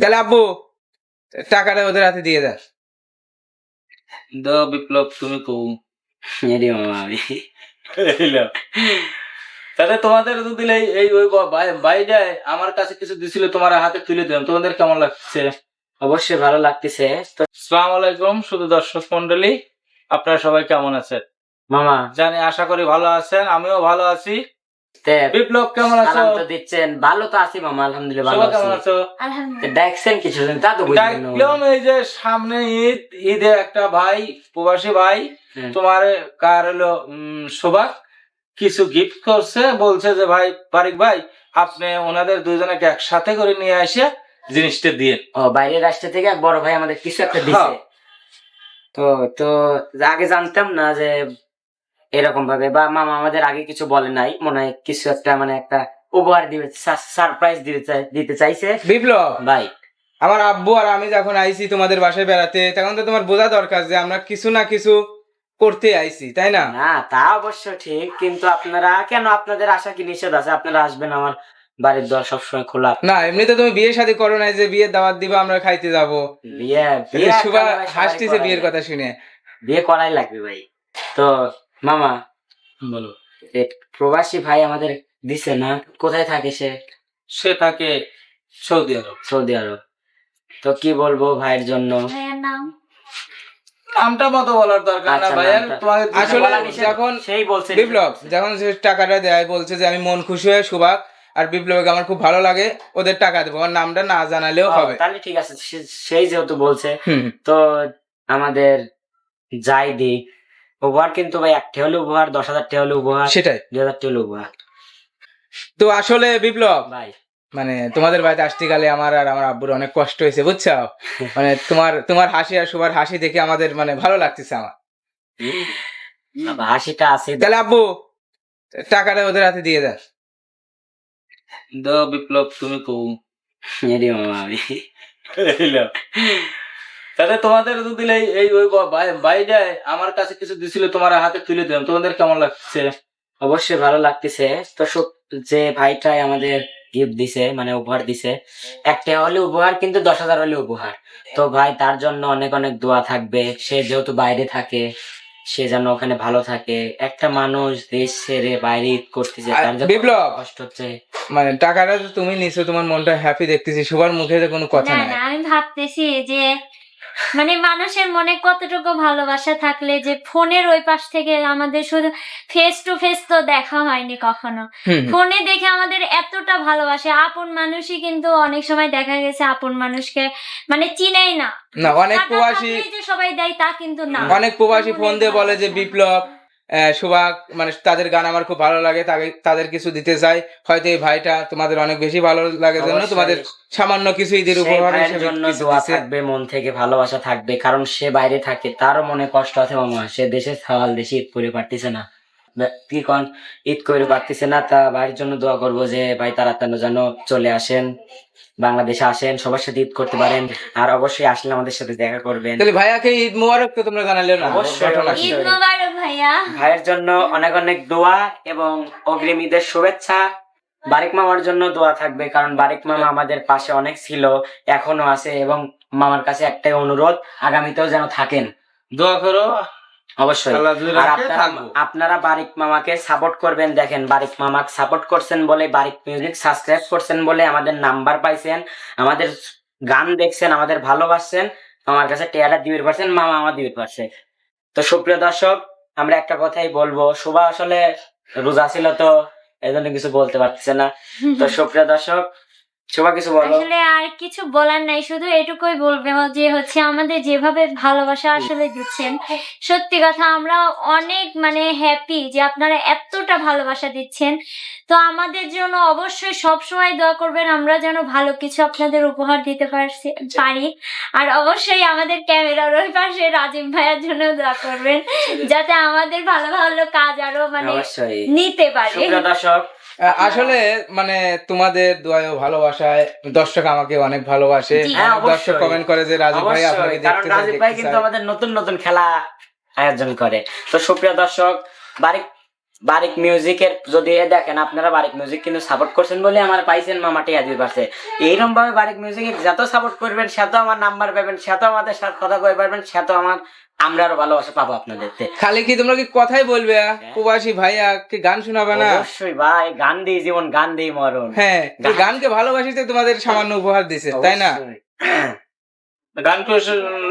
তাহলে আব্বু টাকাটা ওদের হাতে দিয়ে দেন। বিপ্লব তুমি কৌ এরি মামা আমি তাহলে তোমাদের তো দিলে এই ওই বাইরে আমার কাছে কিছু দিছিল, তোমার হাতে তুলে দিলাম, তোমাদের কেমন লাগছে? অবশ্যই ভালো লাগতেছে। তো আসসালামু আলাইকুম শুধু দর্শক মন্ডলী, আপনারা সবাই কেমন আছেন? মামা জানি আশা করি ভালো আছেন, আমিও ভালো আছি। বিপ্লব কেমন আছো? সালাম তো দিচ্ছেন। ভালো তো আছি মামা, আলহামদুলিল্লাহ ভালো সবাই কেমন আছি। আছো? দেখছেন কিছুদিন তা তো বুঝলেন না। দেখলাম এই যে সামনে ঈদে একটা ভাই, প্রবাসী ভাই, হ্যাঁ। তোমার কার হলো সুভাষ কিছু গিফট করছে, বলছে যে ভাই বারিক ভাই আপনি ওনাদের দুইজনকে একসাথে করে নিয়ে এসে জিনিসটা দিয়ে। ও বাইরের রাষ্ট্র থেকে এক বড় ভাই আমাদের কিছু একটা দিছে। তো তো আগে জানতাম না যে এরকম ভাবে, বা মামা আমাদের আগে কিছু বলে নাই, মনে হয় কিছু একটা মানে একটা উপহার দিবে, সারপ্রাইজ দিতে চাইছে। বিপ্লব ভাই আমার আব্বু আর আমি যখন আইছি তোমাদের বাসায় বেড়াতে, তখন তো তোমার বোঝা দরকার যে আমরা কিছু না কিছু করতে আইছি, তাই না? না তা অবশ্য ঠিক, কিন্তু আপনারা কেন, আপনাদের আশা কি নিষেধ আছে? আপনারা আসবেন, আমার বাড়ির দর সবসময় খোলা। না এমনিতে তুমি বিয়ে শাদী করো নাই যে বিয়ের দাওয়াত দিবা আমরা খাইতে যাবো। বিয়ে শুভা হাসতেছে বিয়ের কথা শুনে। বিয়ে করাই লাগবে ভাই। তো মামা বলো। প্রবাসী ভাই আমাদের দিছে না, কোথায় থাকে সে? সে থাকে সৌদি আরব। সৌদি আরব। তো কি বলবো ভাইয়ের জন্য? নামটা মতো বলার দরকার না আচ্ছা, ভাইয়ের, নামটা- তোমাকে আসলে যখন সেই বলছে বিপ্লব যখন সে টাকাটা দেয় বলছে যে আমি মন খুশি হয়ে সুভাগ আর বিপ্লবকে আমার খুব ভালো লাগে, ওদের টাকা দেবো, আমার নামটা না জানালেও হবে। তাহলে ঠিক আছে, সেই যেহেতু বলছে হুম। তো আমাদের যাই দিক উপহার, কিন্তু ভাই একটা হলে উপহার, 10,000 হলে উপহার, সেটাই 2,000 হলে উপহার। তো আসলে বিপ্লব ভাই মানে তোমাদের বাড়িতে আসতে গেলে আমার আর আমার আব্বুর অনেক কষ্ট হয়েছে বুঝছো। মানে তোমার হাসি আর সবার হাসি দেখে আমাদের মানে ভালো লাগতেছে আমার। হাসিটা আছে। তাহলে আব্বু টাকাটা ওদের হাতে দিয়ে দেন। বিপ্লব তুমি কৌ এরি মামা আমি তাহলে তোমাদের তো দিলে এই ওই বাইরে আমার কাছে কিছু দিছিল, তোমার হাতে তুলে দিলাম, তোমাদের কেমন লাগছে? অবশ্যই ভালো লাগতেছে। তো যে ভাইটাই আমাদের গিফট দিছে, মানে উপহার দিছে, একটা হলে উপহার, কিন্তু 10,000 হলে উপহার। তো ভাই তার জন্য অনেক অনেক দোয়া থাকবে। সে যেহেতু বাইরে থাকে, সে যেন ওখানে ভালো থাকে। একটা মানুষ দেশ ছেড়ে বাইরে ঈদ করতেছে, তার জন্য বিপ্লব কষ্ট হচ্ছে। মানে টাকাটা তো তুমি নিছো, তোমার মনটা হ্যাপি দেখতেছি, সবার মুখে তো কোনো কথা না নাই। না আমি ভাবতেছি যে মানে মানুষের মনে কতটুকু ভালোবাসা থাকলে যে ফোনের ওই পাশ থেকে আমাদের শুধু ফেস টু ফেস তো দেখা হয়নি কখনো, ফোনে দেখে আমাদের এতটা ভালোবাসে। আপন মানুষই কিন্তু অনেক সময় দেখা গেছে আপন মানুষকে মানে চিনেই না। না অনেক প্রবাসী যে সবাই দেয় তা কিন্তু না। অনেক প্রবাসী ফোন দিয়ে বলে যে বিপ্লব সুভাগ মানে তাদের গান আমার খুব ভালো লাগে, তাদের কিছু দিতে চাই। হয়তো এই ভাইটা তোমাদের অনেক বেশি ভালো লাগে জন্য তোমাদের সামান্য কিছু ঈদের উপহার হিসেবে জন্য কিছু দোয়া দিছে। থাকবে, মন থেকে ভালোবাসা থাকবে, কারণ সে বাইরে থাকে, তারও মনে কষ্ট আছে মামা। সে দেশে সওয়াল দেশে ঈদ করে পারতেছে না, কি কন ঈদ করে পারতেছে না। তা ভাইয়ের জন্য দোয়া করবো যে ভাই তাড়াতাড়ি যেন চলে আসেন, বাংলাদেশে আসেন, সবার সাথে ঈদ করতে পারেন। আর অবশ্যই আসলে আমাদের সাথে দেখা করবেন। তাহলে ভাইয়াকে ঈদ মোবারক তো তোমরা জানালে না? অবশ্যই, ঈদ মোবারক ভাইয়া। ভাইয়ের জন্য অনেক অনেক দোয়া এবং অগ্রিম ঈদের শুভেচ্ছা। বারিক মামার জন্য দোয়া থাকবে, কারণ বারিক মামা আমাদের পাশে অনেক ছিল, এখনো আছে, এবং মামার কাছে একটাই অনুরোধ, আগামীতেও যেন থাকেন। দোয়া করো অবশ্যই। আর আপনারা বারিক মামাকে সাপোর্ট করবেন। দেখেন, বারিক মামাকে সাপোর্ট করছেন বলে, বারিক মিউজিক সাবস্ক্রাইব করছেন বলে আমাদের নাম্বার পাইছেন, আমাদের গান দেখছেন, আমাদের ভালোবাসছেন, আমার কাছে টেয়ারা দিতে পারছেন, মামা আমার দিতে পারছে। তো সুপ্রিয় দর্শক, আমরা একটা কথাই বলবো, শোভা আসলে রোজা ছিল তো এই জন্য কিছু বলতে পারতেছে না। তো সুপ্রিয় দর্শক, শোভা কিছু বলো। আসলে আর কিছু বলার নাই, শুধু এটুকুই বলবো যে হচ্ছে আমাদের যেভাবে ভালোবাসা আসলে দিচ্ছেন, সত্যি কথা আমরা অনেক মানে হ্যাপি যে আপনারা এতটা ভালোবাসা দিচ্ছেন। তো আমাদের জন্য অবশ্যই সবসময় দোয়া করবেন, আমরা যেন ভালো কিছু আপনাদের উপহার দিতে পারি। আর অবশ্যই আমাদের ক্যামেরার ওই পাশে রাজীব ভাইয়ের জন্য দোয়া করবেন, যাতে আমাদের ভালো ভালো কাজ আরো মানে নিতে পারে। সুপ্রিয় দর্শক, আসলে মানে তোমাদের দোয়ায় ভালোবাসায় দর্শক আমাকে অনেক ভালোবাসে। দর্শক কমেন্ট করে যে রাজীব ভাই আপনাকে দেখতে চাই। রাজীব ভাই কিন্তু আমাদের নতুন নতুন খেলা আয়োজন করে। তো সুপ্রিয় দর্শক, বারিক বারিক মিউজিকের যদি দেখেন আপনারা বারিক মিউজিক কিন্তু সাপোর্ট করছেন বলে আমার পাইছেন মামা টিয়া দিতে পারছে। এইরকম ভাবে বারিক মিউজিক যত সাপোর্ট করবেন সেত আমার নাম্বার পাবেন, সেত আমাদের সাথে কথা কয়ে পারবেন, সেত আমরা আরো ভালোবাসা পাবো আপনাদের। খালি কি তোমরা কি কথাই বলবে প্রবাসী ভাইয়া কি গান শোনাবে না? অবশ্যই ভাই, গান দিয়ে জীবন, গান দিয়ে মরণ। হ্যাঁ, গানকে ভালোবাসিতে তোমাদের সামান্য উপহার দিছে, তাই না? গান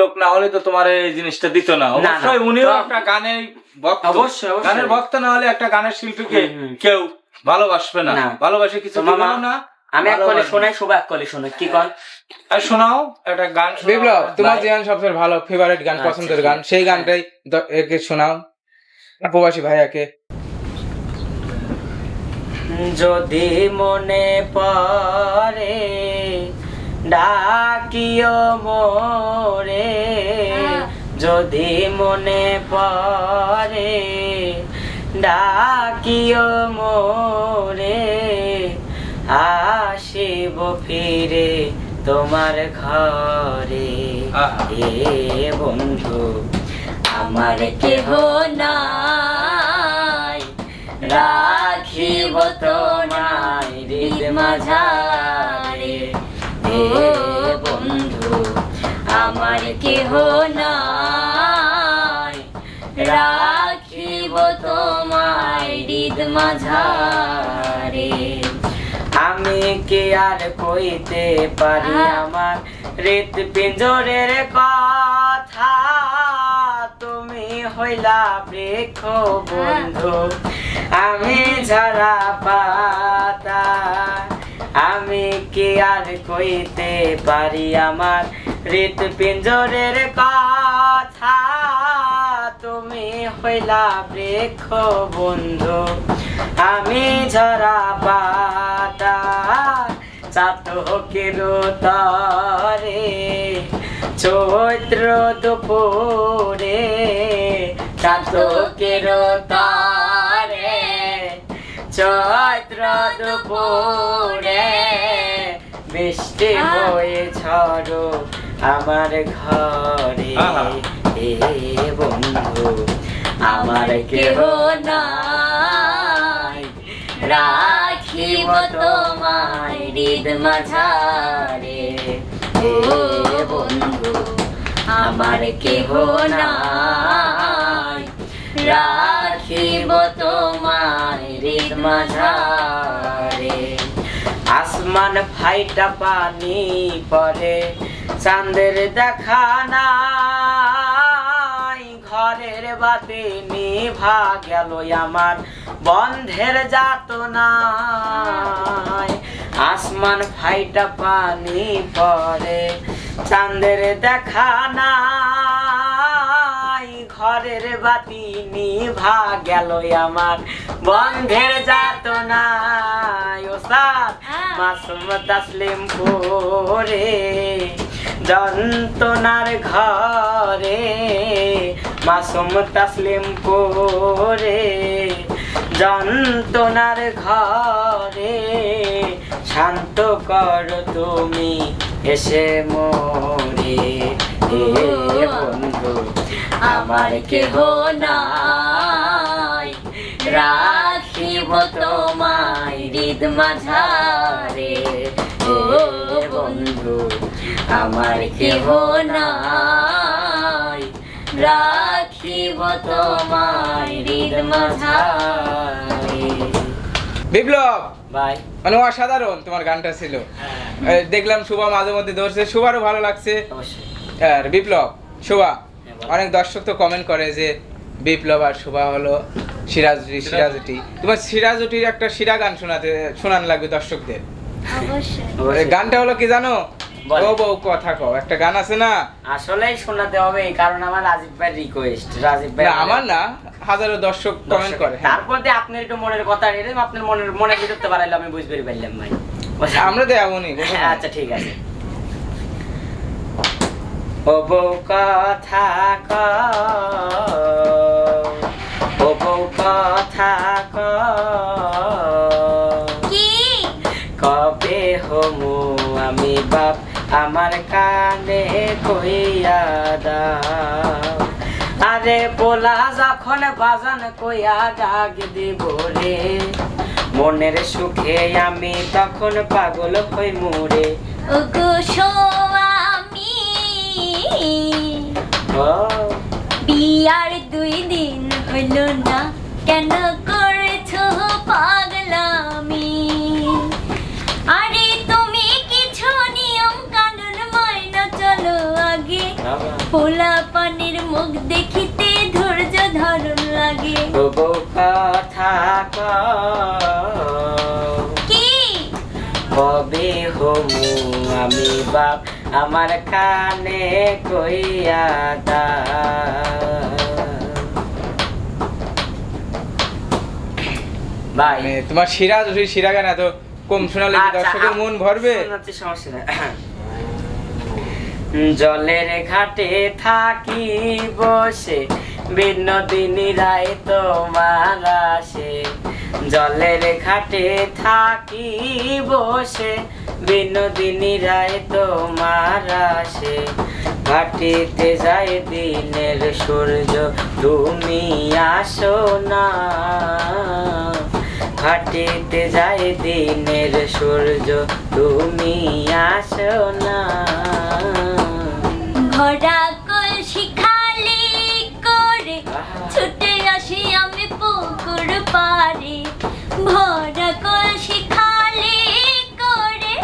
লোক না হলে তো তোমার এই জিনিসটা দিত না। অবশ্যই উনিও একটা গানের ভক্ত, অবশ্যই গানের ভক্ত না হলে একটা গানের শিল্পীকে কেউ ভালোবাসবে না, ভালোবাসে কিছু না। আমি এক কলি শোনাই, শুভ এক কলি শোনাই, কি কন? আর শোনাও একটা গান। বিপ্লব, তোমার যে গান সবচেয়ে ভালো ফেভারিট গান, পছন্দের গান, সেই গানটাই একে শোনাও প্রবাসী ভাইয়াকে। যদি মনে পড়ে ডাকিও মোরে, যদি মনে পড়ে ডাকিও মোরে, আসিব ফিরে তোমার ঘরে। এ বন্ধু আমার কেহ নাই, রাখিব তোমায় হৃদ মাঝারে। হে বন্ধু আমার কেহ নাই, রাখিব তোমায় হৃদ মাঝারে। আমি কি আর কইতে পারি আমার হৃদ পিঞ্জরের কথা, তুমি হইলা বৃক্ষ বন্ধু, আমি ঝরা পাতা। আমি কি আর কইতে পারি আমার হৃদ পিঞ্জরের কথা, তুমি হইলা বৃক্ষ বন্ধু, আমি ঝরা পাতা। চাতকের তরে চৈত্র দুপুরে, চাতকের তরে চৈত্র দুপুরে, বৃষ্টি হয়ে ঝড়ো আমার ঘরে। হে বন্ধু আমার কেহ নাই, রাখিব তোমায় হৃদ মাঝারে। হে বন্ধু আমার কেহ নাই, রাখিব তোমায় হৃদ মাঝারে। আসমান ফাইটা পানি পরে চাঁদের দেখা নাই, ঘরের বাতি নিভা গেল আমার বন্ধের যাতনায়। আসমান ফাইটা পানি পরে চাঁদের দেখা নাই, ঘরের বাতি নিভা গেল আমার বন্ধের যাতনায়। ও স্যার মাসুম তাসলিম করে যন্ত্রণার ঘরে, মাসুম তাসলিম করে যন্ত্রণার ঘরে, শান্ত কর তুমি এসে মোরে। হে বন্ধু আমার কেহ নাই, রাখিব তোমায় হৃদ মাঝারে। ও বন্ধু আমার কেহ নাই, রাখিব তোমায় হৃদ মাঝারে। বিপ্লব ভাই মানে অসাধারণ তোমার গানটা ছিল। দেখলাম শুভা মাঝে মধ্যে ধরছে, শুভারও ভালো লাগছে। আর বিপ্লব শুভা অনেক দর্শক তো কমেন্ট করে যে বিপ্লব আর শুভা হলো সিরাজুটি। তোমার সিরাজুটির একটা শিরা গান শোনানো লাগবে দর্শকদের। গানটা হলো কি জানো? ও বউ কথা কও, একটা গান আছে না? আসলেই শোনাতে হবে, কারণ আমার রাজীব ভাই রিকোয়েস্ট। রাজীব ভাই আমার না, হাজারো দর্শক কমেন্ট করে। তারপর দিয়ে আপনার একটু মনের কথা রেখে আপনার মনে ভিতরতে পারাইলে আমি বুঝতে পারলাম ভাই। আমরা তো এমনই। আচ্ছা ঠিক আছে। ও বউ কথা কও, ও বউ কথা কও, কবে হমু আমি বাপ আমার কানে কইয়া দাও। আরে আরে পোলা যখন বাজান কইয়া ডাক দিব রে, মনের সুখে আমি তখন পাগল হই মোরে। ওগো স্বামী, ও বিয়ার 2 দিন হইল না, কেন করেছো পাগলামি? আরে তুমি কিছু নিয়ম কানুন মাইনা চলো আগে, বাবা, পোলা পানির মুখ দেখিতে ধৈর্য ধারণ লাগে। তবু কথা কি কবে হমু আমি বাপ, আমার কানে কইয়া দা। ভাই মানে তোমার শিরা গান এত কম শোনালে কি আচ্ছা, দর্শকের মন ভরবে? শোনাতে সমস্যা নাই। জলের ঘাটে থাকি বসে, বিনোদিনী রায় তোমার আসে। জলের ঘাটে থাকি বসে, বিনোদিনী রায় তোমার আসে। ঘাটিতে যায় দিনের সূর্য, তুমি আসো না। ঘাটিতে যায় দিনের সূর্য, তুমি আসো না। ঘোড়া কলসি খালি করে ছুটে আসি আমি পুকুর পাড়ে, ভরা কলসি খালি করে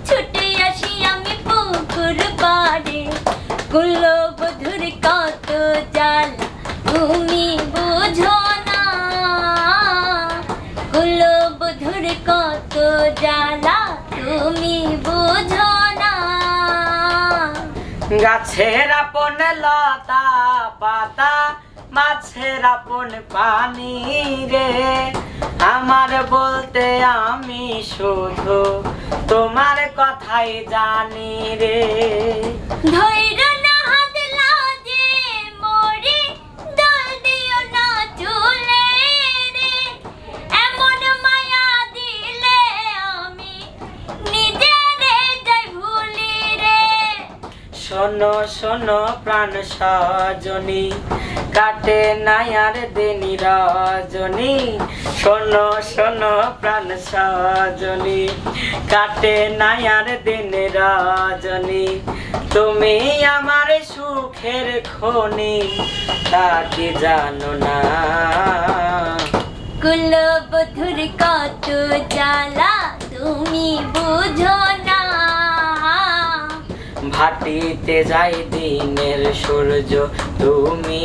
ছুটে আসি আমি পুকুর পাড়ে। কুলবধুর কত জ্বালা তুমি বুঝো না, কুলবধুর কত জ্বালা তুমি বুঝো না। গাছের আপন লতা পাতা, মাছের আপন পানি রে, আমার বলতে আমি শুধু তোমার কথাই জানি রে। ধৈর্য না হাতলা যে মরে, দল দিও না চুলে রে, এমন মায়া দিলে আমি নিজেরে যাই ভুলি রে। শোনো শোনো প্রাণ সজনী, কাটে নাই আর দিন রজনী। শোনো শোনো প্রাণ সজনী, কাটে নাই আর দিন রজনী। তুমি আমার সুখের খনি, তা কি জানো না? কুলবধুর কত জ্বালা তুমি বুঝো না। ভাটিতে যাই দিনের সূর্য, তুমি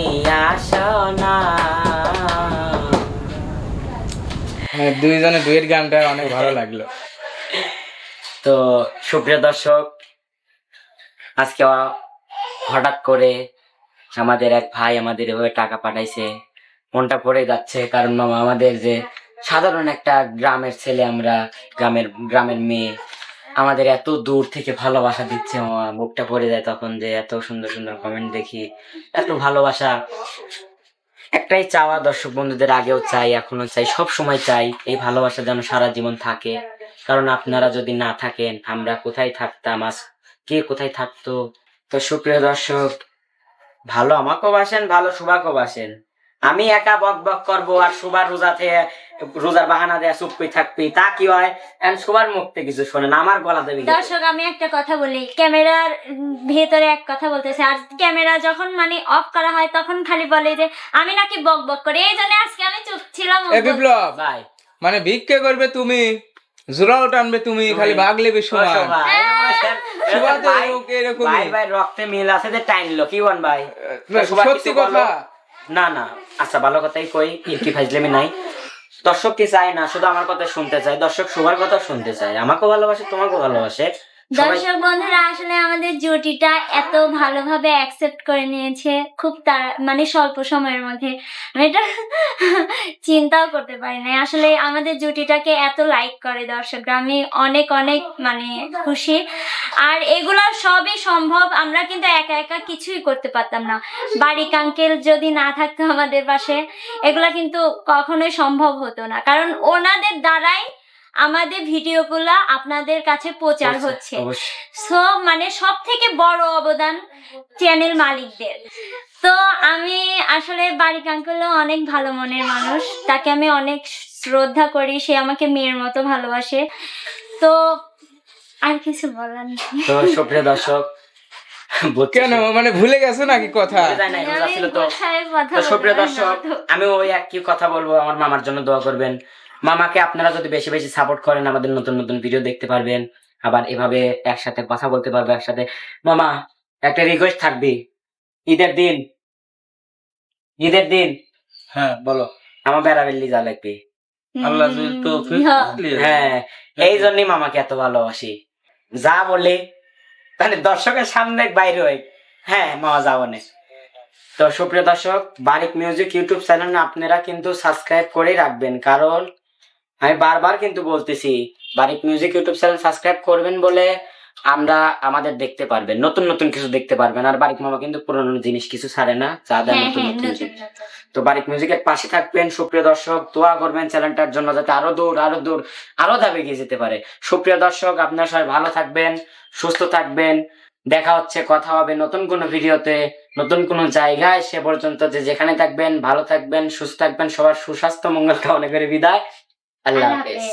আসো না। মানে দুইজনে ডুয়েট গানটা অনেক ভালো লাগলো। তো সুপ্রিয় দর্শক, আজকে হঠাৎ করে আমাদের এক ভাই আমাদের এভাবে টাকা পাঠাইছে, মনটা পড়ে যাচ্ছে। কারণ মামা আমাদের যে সাধারণ একটা গ্রামের ছেলে, আমরা গ্রামের মেয়ে, আমাদের এত দূর থেকে ভালোবাসা দিচ্ছে মামা, বুকটা পড়ে যায় তখন যে এত সুন্দর সুন্দর কমেন্ট দেখি, এত ভালোবাসা। একটাই চাওয়া দর্শক বন্ধুদের, আগেও চাই এখনো চাই, সব সময় চাই এই ভালোবাসা যেন সারা জীবন থাকে। কারণ আপনারা যদি না থাকেন আমরা কোথায় থাকতাম, আজ কে কোথায় থাকতো। তো সুপ্রিয় দর্শক, ভালো আমাকেও বাসেন, ভালো সুভাকেও বাসেন। আমি একা বক বক করবো আর সুভার রোজার বাহানা দেয়া চুপ করে থাকবি, তা কি হয়? সুভার মুখ থেকে কিছু শোনেন, আমার গলা দেবে। দর্শক আমি একটা কথা বলি, ক্যামেরার ভেতরে এক কথা বলতেছে, আর ক্যামেরা যখন মানে অফ করা হয় তখন খালি বলে যে আমি নাকি বক বক করি। এই জন্য আজকে আমি চুপ ছিলাম। এ বিপ্লব, ভাই মানে ভিক্ষে করবে তুমি, জোরাও টানবে তুমি, খালি ভাগ লেবে সমান। সুভাতে এরকমই। ভাই ভাই রক্তে মিল আছে যে টাইনলো, কি বল ভাই? সত্যি কথা। না না, আচ্ছা ভালো কথাই কই, কি ফাজলামি নাই। দর্শক কি চায় না শুধু আমার কথা শুনতে চায়, দর্শক সবার কথা শুনতে চায়, আমাকেও ভালোবাসে তোমাকেও ভালোবাসে। দর্শক বন্ধুরা আসলে আমাদের জুটিটা এত ভালোভাবে অ্যাকসেপ্ট করে নিয়েছে খুব মানে স্বল্প সময়ের মধ্যে, আমি এটা চিন্তাও করতে পারি না। আসলে আমাদের জুটিটাকে এত লাইক করে দর্শকরা, আমি অনেক অনেক মানে খুশি। আর এগুলো সবই সম্ভব, আমরা কিন্তু একা একা কিছুই করতে পারতাম না। বাড়ি আঙ্কেল যদি না থাকতো আমাদের পাশে, এগুলা কিন্তু কখনোই সম্ভব হতো না। কারণ ওনাদের দ্বারাই আমাদের ভিডিওগুলা আপনাদের কাছে প্রচার হচ্ছে। সো মানে সব থেকে বড় অবদান চ্যানেল মালিকদের। তো আমি আসলে বারিক আঙ্কেলও অনেক ভালো মনের মানুষ, তাকে আমি অনেক শ্রদ্ধা করি, সে আমাকে মেয়ের মতো ভালোবাসে। তো আর কিছু বলার নেই। তো সুপ্রিয় দর্শক, কেন মানে ভুলে গেছো নাকি কথা? তো সুপ্রিয় দর্শক, আমি ওই একই কথা বলবো, আমার মামার জন্য দোয়া করবেন। মামাকে আপনারা যদি বেশি বেশি সাপোর্ট করেন, আমাদের নতুন নতুন ভিডিও দেখতে পারবেন, আবার এভাবে একসাথে কথা বলতে পারবে একসাথে। মামা, একটা রিকোয়েস্ট থাকবে, ঈদের দিন হ্যাঁ বলো। আমার বেড়াবেল্লি যা লাগবে। আল্লাহ যদি তৌফিক দিয়ে দেয়। হ্যাঁ, এই জন্যই মামাকে এত ভালোবাসি। যা বলে তাহলে দর্শকের সামনে বাইরে হয়। হ্যাঁ মামা, যাবো না। তো সুপ্রিয় দর্শক, বারিক মিউজিক ইউটিউব চ্যানেল আপনারা কিন্তু সাবস্ক্রাইব করেই রাখবেন, কারণ আমি বারবার কিন্তু বলতেছি বারিক মিউজিক ইউটিউব চ্যানেল সাবস্ক্রাইব করবেন বলে আমরা আমাদের দেখতে পারবেন, নতুন নতুন কিছু দেখতে পারবেন। আর বারিক মামা কিন্তু পুরনো জিনিস কিছু ছাড়ে না, যা দেয় নতুন নতুন জিনিস। তো বারিক মিউজিকের পাশে থাকবেন সুপ্রিয় দর্শক, দোয়া করবেন চ্যানেলটার জন্য যাতে আরো দূর আরো ধাপে এগিয়ে যেতে পারে। সুপ্রিয় দর্শক, আপনারা সবাই ভালো থাকবেন, সুস্থ থাকবেন। দেখা হচ্ছে, কথা হবে নতুন কোনো ভিডিওতে, নতুন কোনো জায়গায়। সে পর্যন্ত যে যেখানে থাকবেন ভালো থাকবেন, সুস্থ থাকবেন। সবার সুস্বাস্থ্য মঙ্গল কামনা করে বিদায়। আল্লাহ হাফেজ।